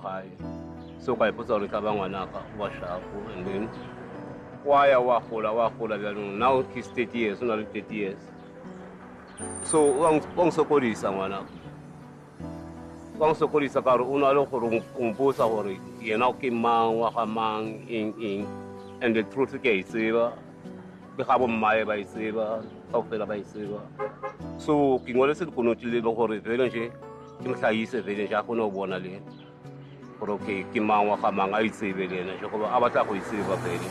High. So I put all the Kabanganaka, wash up, and then why a waffle, now he's 30 years, not 30 years. So, one so called someone up. One so called Sakaro, Unalo Umposa, or Yanaki man, Wakamang, in, and the truth case, the Habo Maya by Saver, Tokela by Saver. So, King Wallace could not live over the village, King Sais, a village, I could not want to live. Okay, Kimawa Kamang, I say, and Avatar will save a baby.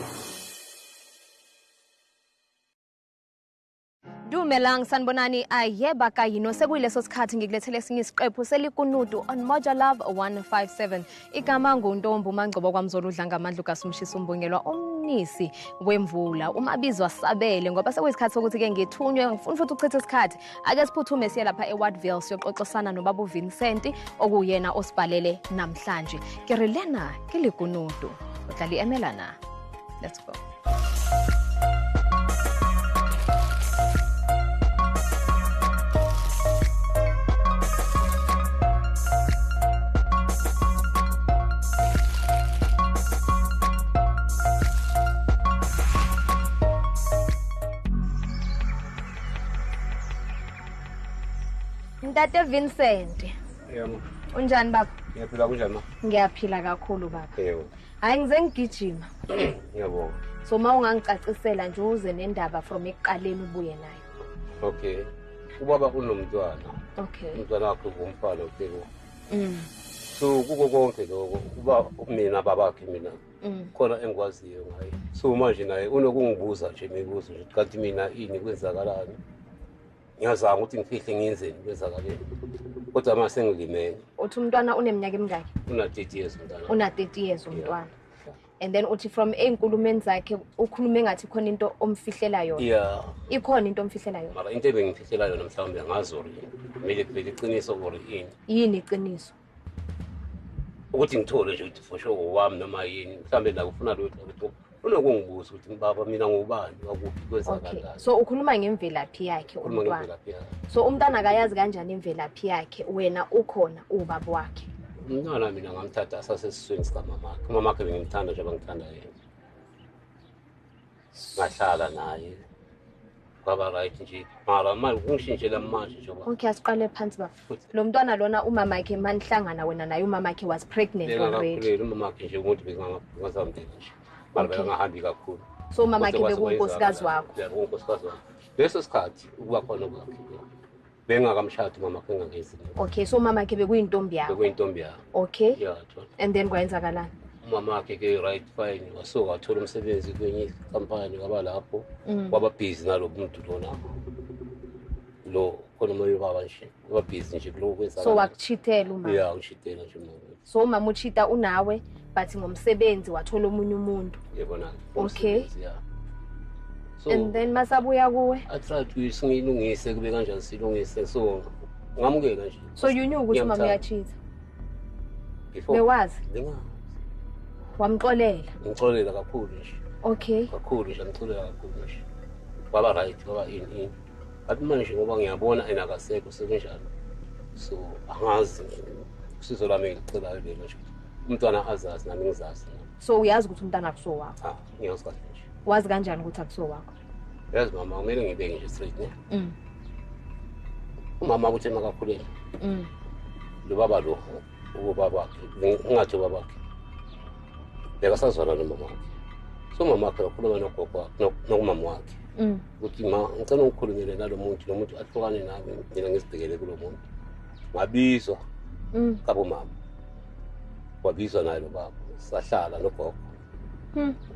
Dumelang sanbonani ayeba kayino sekuyileso sikhathi ngikulethele esinye isiqephu selikunudu on Moja Love 157 igama nguNtombi uMangcobo kwaMzola udla ngamandla uKasumshisa umbongelwa umnisi wemvula umabizwa sabele ngoba sekuyisikhathi sokuthi ke ngithunywe ngifuna futhi ukuchitha isikhathi ake siphuthume siye lapha eWardville siyoxoxisana noBaba Vincent okuyena osibhalele namhlanje kerilena kilikunudu uhlali emelana. Let's go. Ntate Vincent. Yebo. Unjani baba? Ngiyaphila kunjani ma? Ngiyaphila kakhulu baba. Yebo. Hayi ngize ngigijima. Yebo. So mawungangicacisela nje uze nendaba from ekuqaleni ubuye nayo. Okay. Ubaba unomntwana. Okay. Umntwana wakhe ngumfana uTheko. So kuko konke lokho kuba mina babakhe mina. Khona engikwaziyo ngaye. So manje naye unokungibuza nje imibuzo nje kanti mina ini kwenzakalani. Ngiyazama ukuthi ngifihle ngiyenzeni kwezakaleni. Kodwa mase sengilimele. Uthi umntwana uneminyaka emingaki? Una 30 years umntwana. Una 30 years umntwana. And then uthi from einkulumeni zakhe ukhulume ngathi khona into omfihlela yona. Yeah. Ikhona into omfihlela yona. Mara into ebengifihlela yona mhlawumbe ngazori. Kumele kuvele iqiniso or ini. Yini iqiniso? Ukuthi ngithole nje ukuthi for sure wami noma yini mhlawumbe la ufuna lo ukuthi unokungibuza ukuthi baba mina ngubani wakuphi kwezakalani. So ukhuluma ngemvelaphi yakhe umntwana. So umntwana akayazi kanjani imvelaphi yakhe wena ukhona ubaba wakhe. Umntwana mina ngamthatha asasesisweni sikamakhe. Umamakhe bengimthanda nje bangithanda yena. Ngahlala naye. Kwaba right nje. Mara manje kungishintshela manje nje. Okay asiqale phansi baba. Lo mntwana lona umamakhe manihlangana wena naye umamakhe was pregnant already. Umamakhe nje umuntu bengangazamdela nje. Baba ngahambi kakhulu. So umamakhe bekunkosikazi wakho. Yebo unkosikazi wakho. Leso sikhathi ukuba khona kwakhe. Bengakamshadi umamakhe engangezini. Okay so umamakhe bekuyintombi yakho. Bekuyintombi yakho. Okay. Yeah. And then kwayenzakalani? Umamakhe ke right fine wasuka wathola umsebenzi kwenye company kwaba lapho kwaba busy nalomuntu lona. Lo khona moyo baba nje. Kwaba busy nje kulo kwenzakala. So wakuchithela uma? Yeah, ushithela nje mama. So mama uchita unawe but ngomsebenzi wathola omunye umuntu. Yebo na. Okay. Yeah. So and then masabuya kuwe? I tried to singilungise kube kanjani silungise so ngamukela nje. So you knew ukuthi mama uyachitha? Before. Bewazi? Linga. Wamxolela? Ngixolela kakhulu nje. Okay. Kakhulu nje ngixolela kakhulu nje. Baba right baba in. Athi manje ngoba ngiyabona enakasekho sekunjalo. So angazi usizo lami ngicelayo lelo nje. Umntwana azazi nami ngizazi. So uyazi ukuthi umntana akuso wakho? Ngiyazi kahle nje. Wazi kanjani ukuthi akuso wakho? Yazi mama kumele ngibeke nje straight ne. Umama uthi makakhulele. Lo baba lo ubaba wakhe ungathi baba wakhe. Bekasazwana nomama wakhe. So mama wakhe ukhuluma nogogo nokumama wakhe. Ukuthi ma ngicela ukukhulumela nalo muntu lo muntu ahlukane nami mina ngisibhekele kulo muntu. Ngabizwa kabo mama. Wabizwa naye lo baba. Sahlala nogogo.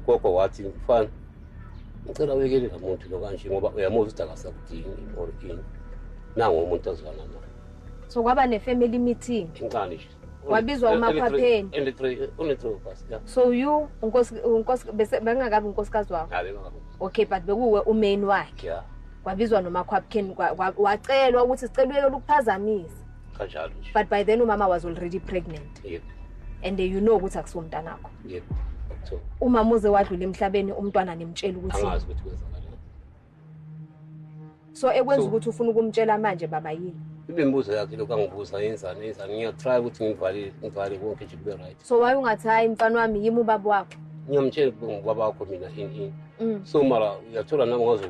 Gogo wathi mfana ngicela uyekele lo muntu lo kanje ngoba uyamuza ukuthi akasakudini or ini. Nangu umuntu azwana naye. So kwaba ne-family meeting? Ingane nje. Wabizwa umakhwapheni? Only three of us, yeah. So you unkosi bengakabi unkosikazi wakho? Okay, but bekuwe umain wakhe. Yeah. Wabizwa nomakhwapheni wacelwa ukuthi sicela uyeke ukuphazamisa. Kanjalo nje. But by then umama was already pregnant. Yep. And you know ukuthi akusumntanakho. Yep. So umama uze wadlula emhlabeni umntwana nemtshela ukuthi angazi ukuthi kwenzakalani. So ekwenza ukuthi ufuna ukumtshela manje baba yini? Imibuzo yakhe lokhu angibuza yenzani ngiyatry ukuthi ngivale konke nje kube right. So why ungathi hayi mfana wami yimi ubaba wakho? Ngiyamtshela ubaba wakho mina in. So mara uyathola nangazo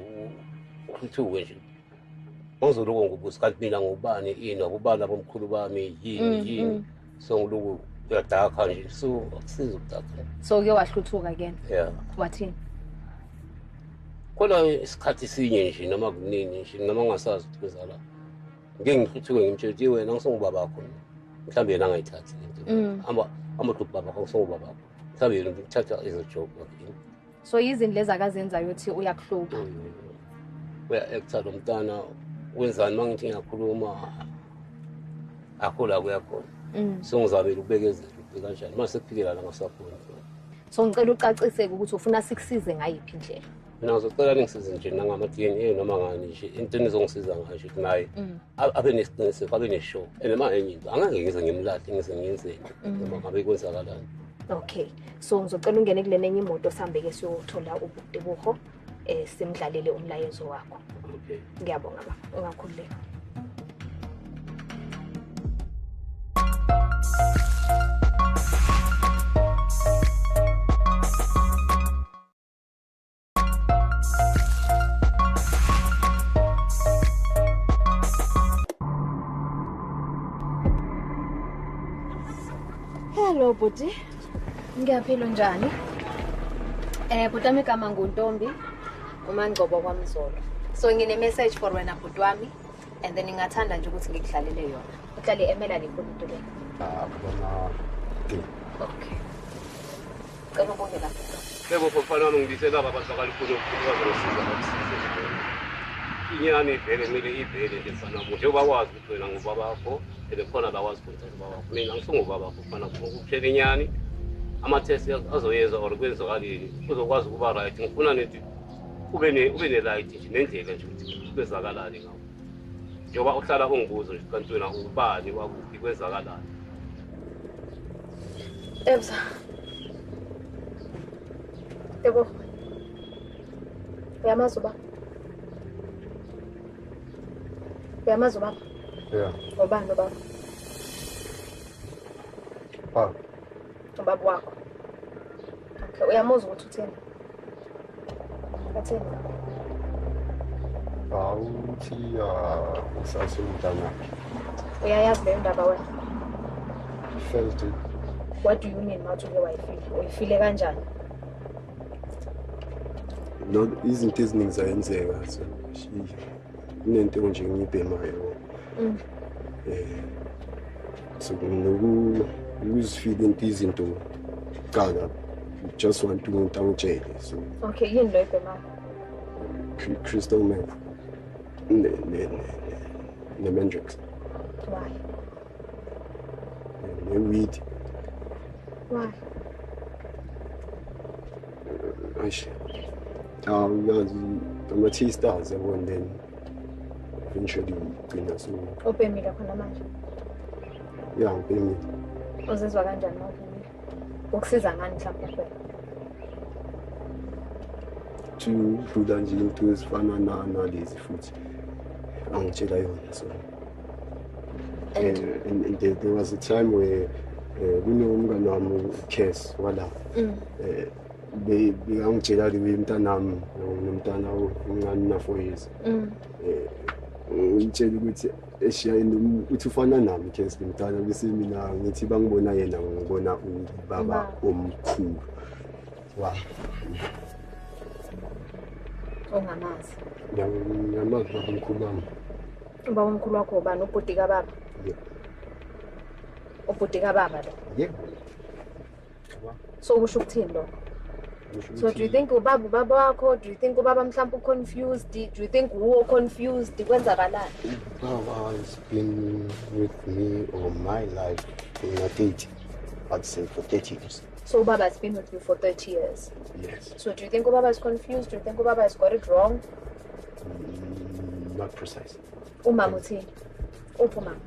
ukuthuke nje. Ngizoloku ngobuza kanti mina ngubani ini akubani abomkhulu bami yini. So ngiloku uyadaka nje so akusiza ukudaka. So ke wahluthuka again. Yeah. Wathini? Khona isikhathi sinye nje noma kunini nje noma ngasazi ukuthi kwezala. Ngeke ngihuthuke ngimtshela wena ngisongubaba wakho. Mhlambe yena angayithathi into. Amadoda baba wakho ngisongubaba wakho. Mhlambe yena ngithatha as a joke wakhe. So izinto lezi akazenzayo uthi uyakuhlupa. Uya-acta lo mntana wenzani mangithi ngiyakhuluma akhola kuyakhona. So ngizamela ukubekezela kanjani mase kufikela la ngasakhona. So ngicela ucacise ukuthi ufuna sikusize ngayiphi indlela. Mina ngizocela ningisize nje nangama-DNA noma ngani nje into enizongisiza ngayo nje naye abe nesiqiniseko abe neshow and ma enye into angeke ngize ngimlahle ngize ngiyenzeni noma ngabe kwenzakalani. Okay, so ngizocela ungene kulena enye imoto sihambe-ke siyothola ubudebuho simdlalele umlayezo wakho. Okay. Ngiyabonga baba, ungakhululeka. Hello Buti. Ngiyaphila njani? Buti wami igama nguNtombi, uMangcobo kwaMzolo. So ngine message for wena Buti wami and then ngingathanda nje ukuthi ngikudlalele yona. Uhlale emela lefonto le. Khona ke. Okay. Cela ubonge lapho. Lebo mfana wami ngidisela abantu bakalifuna ukuzosiza ngokusiza. Inyani vele kumele ivele nje mfana wami njengoba wazi ukuthi wena ngubaba wakho telephone abawazi ukuthi ubaba wakho mina ngisongubaba wakho mfana ukutshela inyani ama-test azoyenza or kwenzakaleni uzokwazi ukuba right ngifuna nethi ube ne-light nje nendlela nje ukuthi kwenzakalani ngawo njengoba uhlala ungibuza nje kanti wena ubani wakuphi kwenzakalani. Ebza. Yebo. Uyamazi ubaba? Uyamazi ubaba? Yeah. Ubani ubaba? Ubaba wakho. Okay, uyamazi ukuthi uthini? Uthini? Uthi usasumntana. Uyayazi leyo ndaba wena? Felt it. What do you mean mawuthi uke wayifile? Uyifile kanjani? No, izinto eziningi zayenzeka so inento nje ngiyibhemayo. So ukuzifile izinto qala just want to umuntu angitshele so. Okay, yini lo ibhemayo? Crystal meth. Ne Mandrix. Why? Ne weed. Why? Aish. Ama-T-stars and then eventually gcina so. Ubhemile khona manje? Yeah, ngibhemile. Uzizwa kanjani mawubhemile? Ukusiza ngani mhlawumbe kuphela? Udlula nje into ezifana nalezi futhi angitshela yona so. And there was a time where kunomngane wami Kes wala bengangitshela umntanami nomntana omncane na 4 years ngitshela ukuthi eshayini uthi ufana nami Kes umntana bese mina ngithi bangibona yena ngibona ubaba omkhulu wa ongamazi. Ngiyamazi baba omkhulu wami. Ubaba omkhulu wakho ubani? Ubhuti kababa? Yeah. Ubhuti kababa lo? Yeah. So kusho ukuthini lo? So do you think ubaba wakho? Do you think ubaba mhlawumbe confused? Do you think uwo confused? Kwenzakalani? Baba has been with me all my life in a date, I'd say for 30 years. So ubaba has been with you for 30 years? Yes. So do you think ubaba is confused? Do you think ubaba has got it wrong? Not precise. Umama uthini? Uphi umama?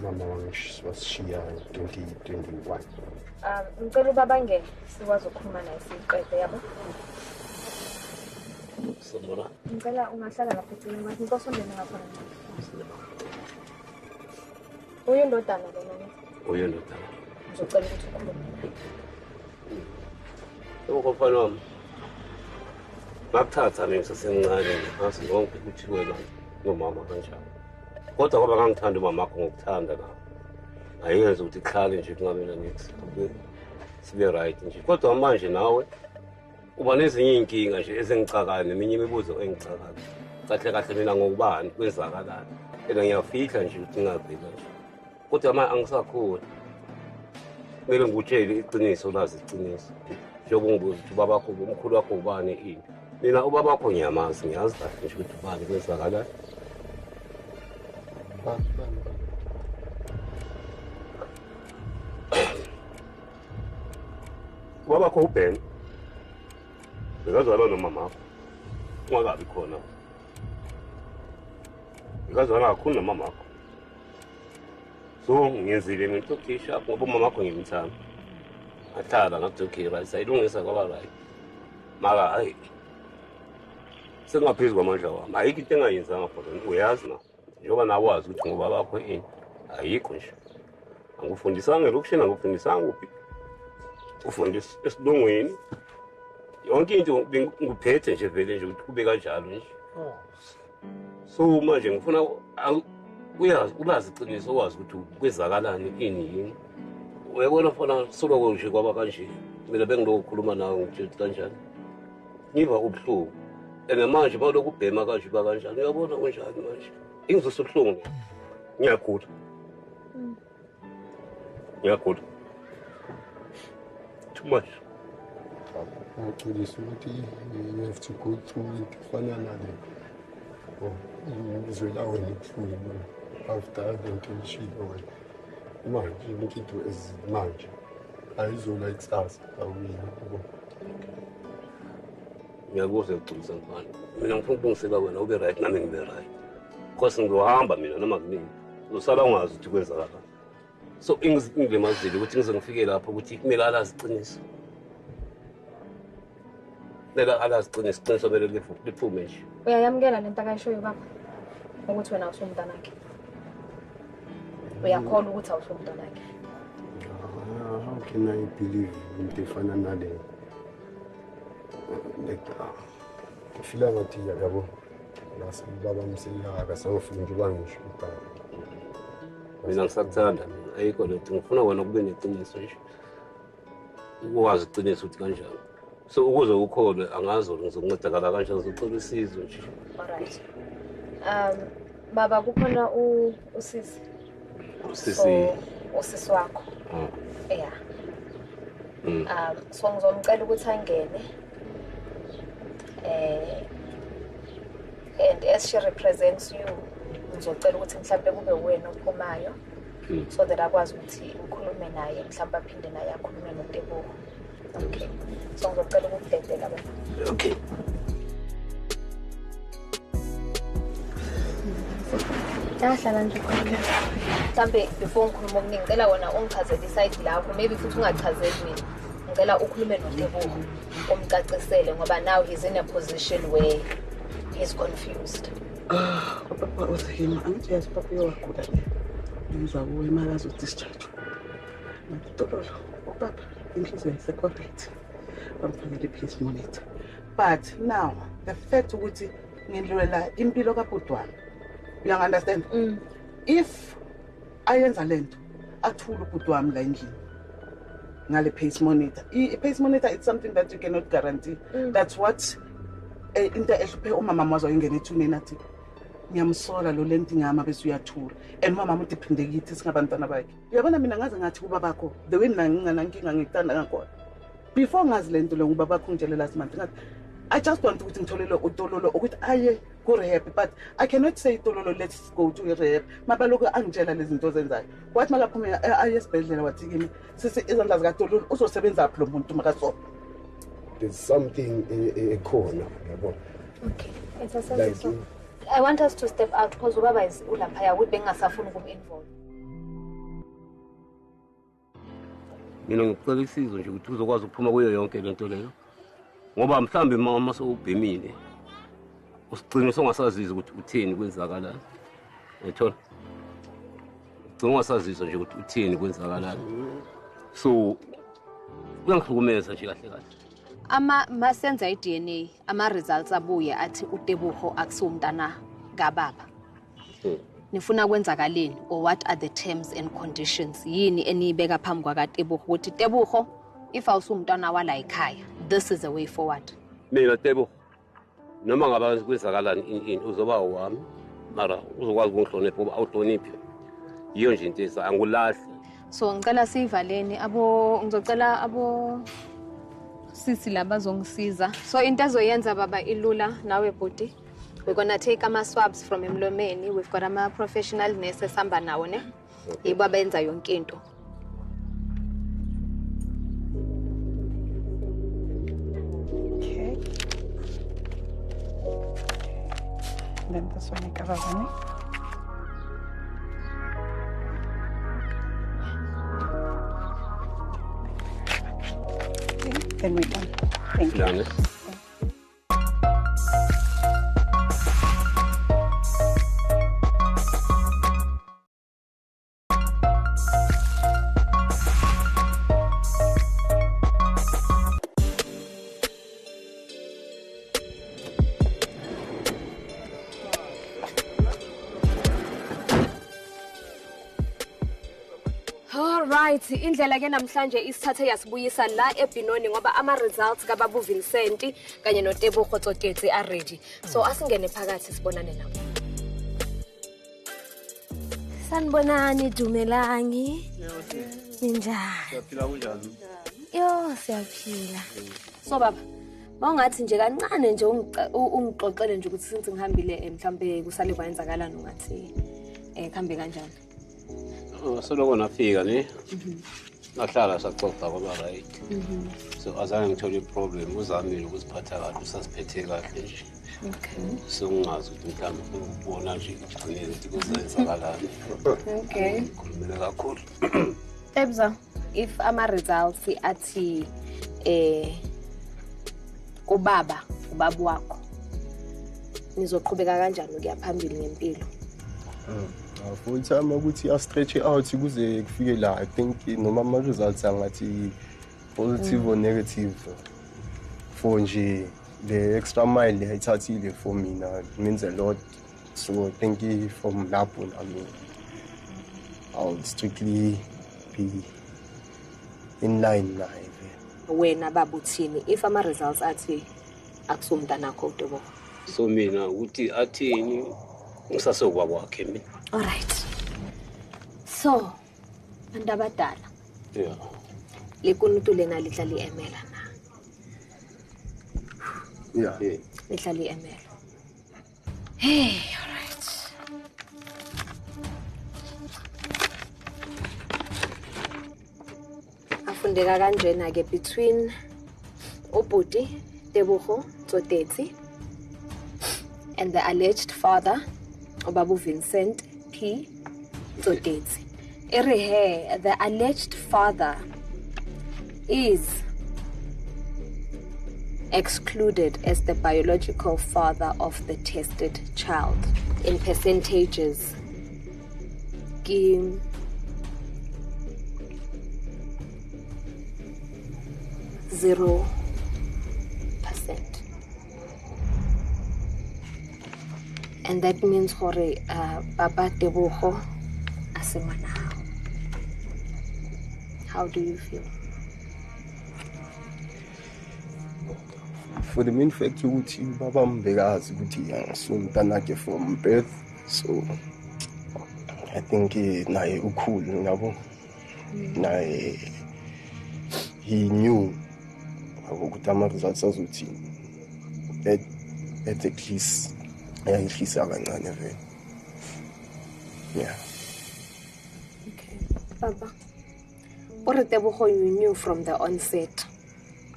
Mama was Shia in 2021. Ngicela ubaba ngeke sikwazi ukukhuluma naye siqede yabo. Sabona. Ngicela ungahlala lapha eceleni kwakhe, ngikosondele ngakhona. Uyindodana lena nithi? Uyindodana. Ngizocela ukuthi ukhulume naye. Umfana wami. Ngakuthatha mina sasemncane ngasi konke ukuthi wena nomama kanjani. Kodwa ngoba ngangithanda umama wakho ngokuthanda la. Ayenza ukuthi ikhale nje kungabe nanithi. Sibe right nje. Kodwa manje nawe uba nezinye inkinga nje ezengicakayo neminye imibuzo engicakayo. Kahle kahle mina ngokubani kwezakalana. Phela ngiyafihla nje ukuthi ngingabheka nje. Kodwa manje angisakhona. Kumele ngikutshele iqiniso lazi iqiniso. Njengoba ngibuza ukuthi ubaba wakho umkhulu wakho ubani ini. Mina ubaba wakho ngiyamazi ngiyazi kahle nje ukuthi ubani kwezakalana. Ubaba wakho uBen. Bekazalwa nomama wakho. Ungakabi khona. Bekazalwa kakhulu nomama wakho. So ngiyenzile mina ukukhisha ngoba umama wakho ngimthanda. Ahlala ngathi okay right sayilungisa kwaba right. Mara hayi. Sengaphezulu kwamandla wami. Ayikho into engayenzanga for wena. Uyazi na. Njengoba nawazi ukuthi ngoba bakho ini. Ayikho nje. Angifundisanga lokushina ngifundisanga uphi. Ufundisa esilungwini. Yonke into ngiphethe nje vele nje ukuthi kube kanjalo nje. So manje ngifuna uyazi ulazi iqiniso wazi ukuthi kwezakalani ini yini. Uyabona mfana solo nje kwaba kanje. Mina bengilokukhuluma nawe ngithi kanjani. Ngiva ubuhlungu. Manje baloku ubhema kanje ba kanjani. Uyabona kanjani manje. Ingizosuhlungu. Ngiyagula. Ngiyagula. Too much. Ngicela ukuthi you have to go through it fana nale. Ngizwela wena ubuhlungu after into ishilo wena. Manje into ezimanje ayizola ikusasa awini yabo. Ngiyakuzwa ukucebisa mfana. Mina ngifuna ukulungisela wena ube right nami ngibe right. Because ngiyohamba mina noma kunini. Uzosala ungazi ukuthi kwenzakala. So ingizimazile ukuthi ngize ngifike lapho ukuthi kumele alazi iqiniso. Lela alazi iqiniso kumele liphume nje. Uyayamukela lento akayishoyo baba ukuthi wena usumntana wakhe. Uyakholwa ukuthi awusumntana wakhe. How can I believe into efana nale? Ngifila ngathi yabo lasi baba msiyaka sawufika nje bangisho ukuthi mina ngisakuthanda mina ayikho lento ngifuna wena kube neqiniso nje. Ukwazi iqiniso ukuthi kanjani. So ukuze ukholwe angazi ngizokuncedakala kanjani ngizocela usizo nje. Alright. Baba kukhona usisi. Usisi. Usisi wakho. Yeah. So ngizomcela ukuthi angene. And as she represents you, ngizocela ukuthi mhlambe kube wena ophumayo. So that akwazi ukuthi ukhulume naye mhlambe aphinde naye akhulume noTeboho. Okay. So ngizocela ukubhedela wena. Okay. Yahlala nje khona. Mhlambe before ngikhuluma okuningi ngicela wena ungichazele iside lakho, maybe futhi ungachazeli mina. Ngicela ukhulume noTeboho umcacisele ngoba now he's in a position where he's confused. Papa uthima angithi yazi papa uyagula le. Ngizwa kuwe makazi udischarge. Ngitololo papa inhliziyo isecorrect. Bamfanele please monitor. But now the fact ukuthi ngindlulela impilo kaBhudwana. You understand? If ayenza lento athula uBhudwami la endlini ngale pace monitor. I-pace monitor it's something that you cannot guarantee. That's what into ehluphe umama wazoyingena ethuneni nathi ngiyamsola lo lento ngama bese uyathula and mama udiphinde kithi singabantwana bakhe. Uyabona mina ngaze ngathi kuba bakho the way nginganankinga ngikuthanda ngakho. Before ngazi lento lo nguba bakho ngitshela last month ngathi I just want ukuthi ngitholele uTololo ukuthi aye ku rehab, but I cannot say Tololo let's go to rehab. Mabaloku angitshela lezi zinto zenzayo. Wathi makaphuma aye esibhedlela wathi kimi sisi izandla zika Tololo uzosebenza apho lo muntu makaso. There's something ekhona yabo. Okay. It's a sense. I want us to step out because ubaba is ulaphaya ukuthi bengasafuni ukum-involve. Mina ngicela isizo nje ukuthi uzokwazi ukuphuma kuyo yonke lento leyo. Ngoba mhlambe mama sowubhemile. Usiqinisa ongasazizi ukuthi utheni kwenzakalani. Ngithola. ugcina ungasazizwa nje ukuthi uthini kwenzakalani. So kuyangihlukumeza nje kahle kahle. Masenza i-DNA ama-results abuye athi uTebogo akusiwumntana kababa. Nifuna kwenzakaleni, or what are the terms and conditions? Yini eniyibeka phambi kwakaTebogo ukuthi Tebogo, if awusumntwana wala ekhaya, this is the way forward. Mina Tebogo, noma ngaba kwenzakalani into uzoba wami, mara uzokwazi ukungihlonipha ngoba awuhloniphi. Yiyo nje into angulahli. So ngicela sivaleni ngizocela abo sisi laba zongisiza. So into ezoyenza baba ilula nawe bhuti. We're going to take ama swabs from emlomeni. We've got ama professional nurses samba nawo ne. Yibo abenza yonke into. Okay. Then this one I cover one. Okay, then we're done. Thank you. Alright, indlela ke namhlanje isithathe yasibuyisa la eBinoni ngoba ama results kaBaba Vincent kanye noTebogo Tsotetsi are ready. So asingene phakathi sibonane nabo. Sanibonani Dumelangi. Njani? Siyaphila kunjani? Yo, siyaphila. So baba, mawungathi nje kancane nje ungixoxele nje ukuthi since ngihambile mhlambe kusale kwayenzakalana ungathi kuhambe kanjani? Soloko nafika ne. Nahlala saxoxa kwaba right. So azange ngithole iproblem uzamile ukuziphatha kahle usasiphethe kahle nje. Okay. So ngingazi ukuthi mhlawumbe ukubona nje ijinile ukuthi kuzenzakalani. Okay. Khulumela kakhulu. Tebza, if ama results athi ubaba wakho nizoqhubeka kanjani ukuya phambili ngempilo? For time ukuthi stretch out kuze kufike la, I think noma ama results angathi positive or negative for nje the extra mile ayithathile for mina, it means a lot. So I think from lapho I'll strictly be in line live. Wena babuthini if ama results athi akusumntana wakho uTebogo? So mina ukuthi athini ngisasokwa kwakhe mina. All right. So, andabadala. Yeah. Lekunutu lena lihlali emela na. Yeah. Lihlali emela. Hey, all right. Afundeka kanjena ke between ubhuti Tebogo Tsotetsi and the alleged father Babu Vincent P. Tsotetsi. The alleged father is excluded as the biological father of the tested child in percentages. 0%. And that means hore Baba Tebogo asemana. How do you feel? For the main fact ukuthi baba mbekazi ukuthi angasumntana from birth, so I think naye ukhulu yabo. Naye he knew ukuthi ama results azothi at least ayangihlisa kancane vele. Yeah. Okay. Baba, or Tebogo you knew from the onset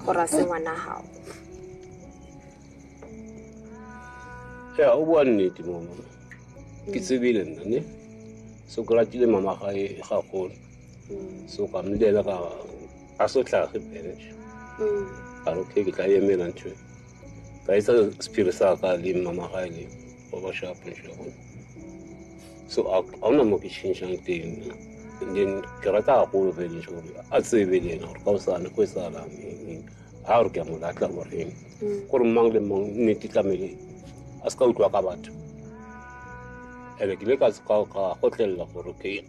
or asemana how? Yeah, ubuaniti mama. Kitsibile nani. So gradually mama gae ga golo. So ka mlela ka asotla ge pele. Aro ke ke tla yemela ntwe. Ka isa spirit sa ka le mama gae le ba sharp nje. So awunamo kishintsha ngidini. Then ke rata go vele nje a tsebele na ka usana ko sala ha re ke mo latla mo reng go re mang le mang ne titlamele a ska utlwa ka batho ele ke le ka go tlella gore ke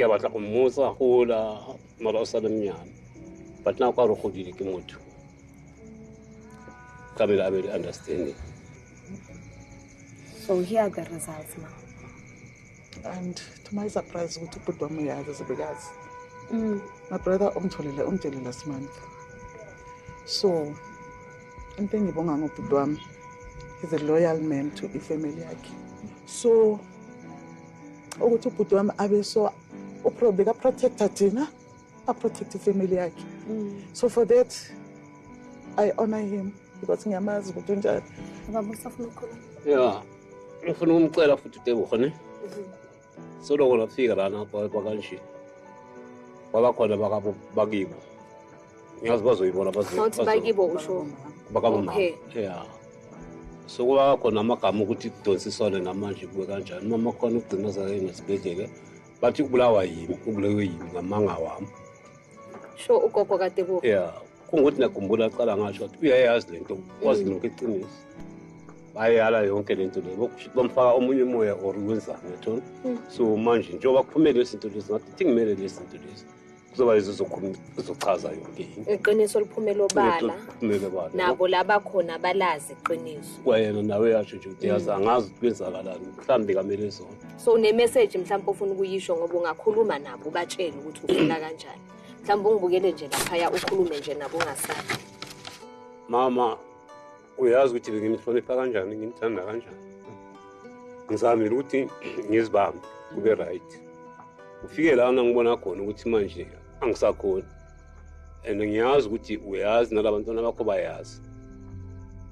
batla go motsa go la mara o sa le mnyana but now ka re go dile ke motho ka be la be understanding. So here are the results now. And to my surprise, we took put on my eyes because my brother umtholile last month. So I'm thinking Pudwam is a loyal man to the family. So to Pudwam Abe so probably protect Tina, I protect the family. So for that I honor him because Nyama's Butunja. Yeah, if you umcela futhi tebukho so lo gona fika lana bakanje baba khona bakibo ngiyazi bazoyibona bakibo usho bakaboma yeah so kuba khona amagama ukuthi kudonsiswane namanje kube kanjani mama khona ugcina zayo nesibhedlela bathi ubulawa yimi ubulewe yimi ngamanga wami sho ugogo kade bo yeah kunguthi nakhumbula aqala ngasho ukuthi uyayazi lento wazi lonke iqiniso bayala yonke lento le bamfaka omunye umoya or wenzani yethu so manje njengoba kuphumele izinto lezi ngathi ngimele lezi zinto lezi kuzoba izochaza yonke iqiniso liphumela obala nabo laba khona balazi iqiniso kwayena nawe yasho nje ukuthi yazi angazi kwenzakalani mhlambe kamele zona so une message mhlawumbe ufuna ukuyisho ngoba ungakhuluma nabo ubatshela ukuthi ufuna kanjani mhlawumbe ungibukele nje lapha ukhulume nje nabo ungasabi mama uyazi ukuthi ngimhlonipha kanjani ngimthanda kanjani ngizamile ukuthi ngizibambe kube right ufike lana ngibona khona ukuthi manje angisakhona and ngiyazi ukuthi uyazi nalabantwana bakho bayazi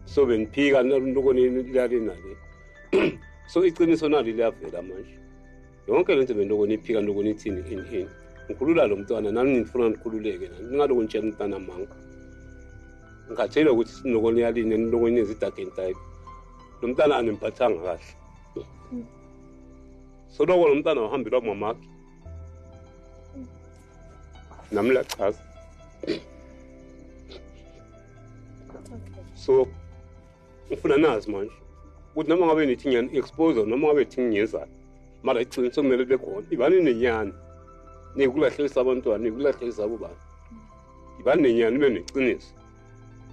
so bengiphika nalokonini lali nale so iqiniso nali liyavela manje yonke lento bendokoni iphika ndokoni ithini in ngikhulula lo mntwana nami ngifuna ngikhululeke nami ngaloko ngitshela umntana manga ngicela ukuthi sinokoni yaline nokoni izidake type lo mntana animphathanga kahle so lokho lo mntana uhambela kumamakhe nami la chaza so ufuna nazi manje ukuthi noma ngabe nithi ngiyani expose noma ngabe thi ngiyeza mara iqiniso kumele bekhona ibani nenyani nikulahlisa abantwana nikulahlisa abo bani ibani nenyani beneqiniso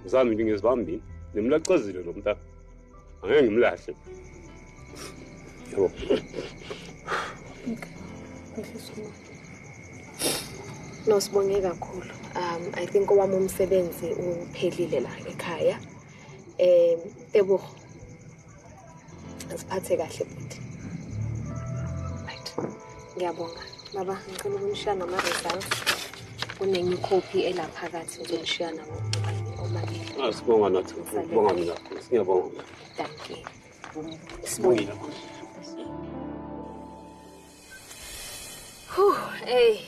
zami ngizibambini nemlaqazile lo mntana angeke ngimlahle yebo no sibonge kakhulu I think owami umsebenzi uphelile la ekhaya ebo asiphathe kahle futhi right ngiyabonga baba ngicela ukunishana ama results kunenye copy elaphakathi ngizonishana omabili sibonga nathi sibonga mina siyabonga thank you sibonga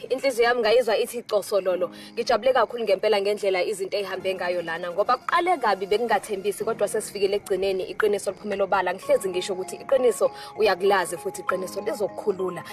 inhliziyo yami ngayizwa ithi cosololo ngijabule kakhulu ngempela ngendlela izinto ezihambe ngayo lana ngoba kuqale kabi bekungathembisi kodwa sesifikele egcineni iqiniso liphumela obala ngihlezi ngisho ukuthi iqiniso uyakulazi futhi iqiniso lizokukhulula